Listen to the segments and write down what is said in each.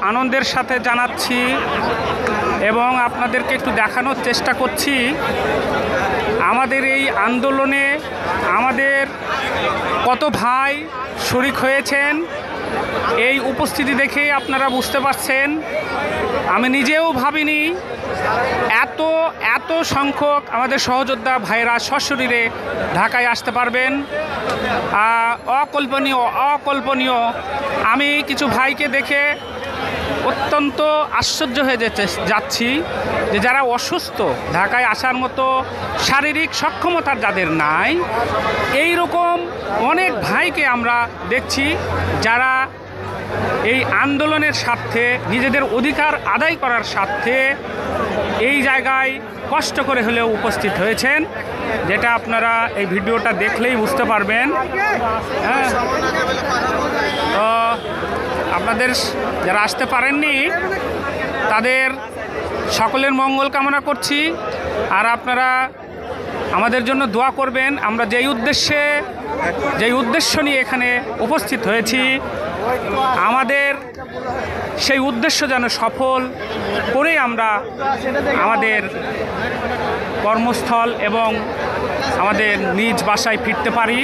আনন্দের সাথে জানাচ্ছি এবং আপনাদেরকে একটু দেখানোর চেষ্টা করছি আমাদের এই আন্দোলনে আমাদের কত ভাই শরিক হয়েছেন। এই উপস্থিতি দেখেই আপনারা বুঝতে পারছেন, আমি নিজেও ভাবিনি এত সংখ্যক আমাদের সহযোদ্ধা ভাইরা সশরীরে ঢাকায় আসতে পারবেন। অকল্পনীয়। আমি কিছু ভাইকে দেখে অত্যন্ত আশ্চর্য হয়ে যাচ্ছি যে যারা অসুস্থ, ঢাকায় আসার মতো শারীরিক সক্ষমতা যাদের নাই, এই রকম অনেক ভাইকে আমরা দেখছি যারা এই আন্দোলনের স্বার্থে, নিজেদের অধিকার আদায় করার স্বার্থে এই জায়গায় কষ্ট করে হলেও উপস্থিত হয়েছেন, যেটা আপনারা এই ভিডিওটা দেখলেই বুঝতে পারবেন। হ্যাঁ, তো আপনাদের যারা আসতে পারেননি তাদের সকলের মঙ্গল কামনা করছি। আর আপনারা আমাদের জন্য দোয়া করবেন। আমরা যেই উদ্দেশ্য নিয়ে এখানে উপস্থিত হয়েছি, আমাদের সেই উদ্দেশ্য যেন সফল করে আমরা আমাদের কর্মস্থল এবং আমাদের নিজ বাসায় ফিরতে পারি।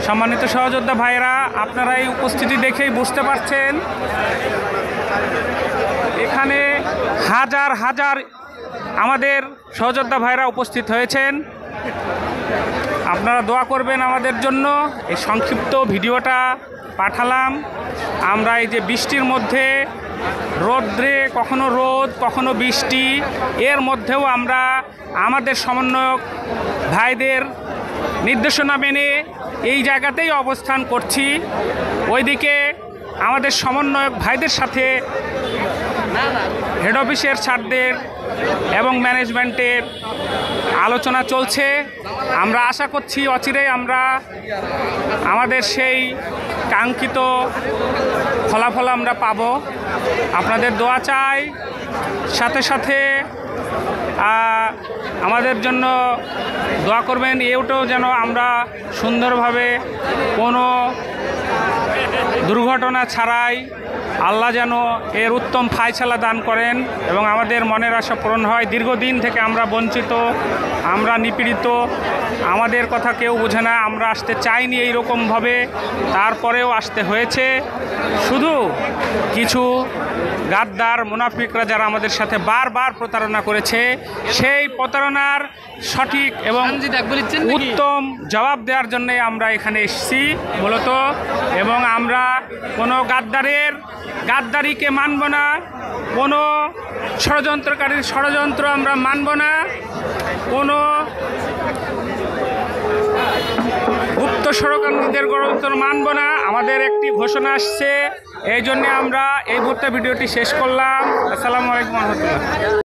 সম্মানিত সহযোদ্ধা ভাইরা, আপনারা এই উপস্থিতি দেখেই বুঝতে পারছেন এখানে হাজার হাজার আমাদের সহযোদ্ধা ভাইরা উপস্থিত হয়েছেন। আপনারা দোয়া করবেন আমাদের জন্য। এই সংক্ষিপ্ত ভিডিওটা পাঠালাম। আমরা এই যে বৃষ্টির মধ্যে, রৌদ্রে, কখনো রোদ কখনো বৃষ্টি, এর মধ্যেও আমরা আমাদের সমন্বয়ক ভাইদের নির্দেশনা মেনে এই জায়গাতেই অবস্থান করছি। ওইদিকে আমাদের সমন্বয়ক ভাইদের সাথে হেড অফিসের স্যারদের এবং ম্যানেজমেন্টের আলোচনা চলছে। আমরা আশা করছি অচিরেই আমরা আমাদের সেই কাঙ্ক্ষিত ফলাফল আমরা পাব। আপনাদের দোয়া চাই, সাথে সাথে আমাদের জন্য দোয়া করবেন এটাও যেন আমরা সুন্দরভাবে কোনো দুর্ঘটনা ছাড়াই আল্লাহ যেন এর উত্তম ফায়সালা দান করেন এবং আমাদের মনের আশা পূরণ হয়। দীর্ঘদিন থেকে আমরা বঞ্চিত, আমরা নিপীড়িত, আমাদের কথা কেউ বোঝে না। আমরা আসতে চাইনি এইরকমভাবে, তারপরেও আসতে হয়েছে। শুধু কিছু গাদ্দার মুনাফিকরা যারা আমাদের সাথে বারবার প্রতারণা করেছে, সেই প্রতারণার সঠিক এবং উত্তম জবাব দেওয়ার জন্যে আমরা এখানে এসেছি মূলত। এবং আমরা কোনো গাদ্দারিকে মানব না, কোনো ষড়যন্ত্রকারীর ষড়যন্ত্র আমরা মানব না, কোনো গুপ্ত ষড়যন্ত্রদের ষড়যন্ত্র মানব না। আমাদের একটি ঘোষণা আসছে, এই জন্যে আমরা এই মুহূর্তে ভিডিওটি শেষ করলাম। আসসালামু আলাইকুম ওয়া রাহমাতুল্লাহ।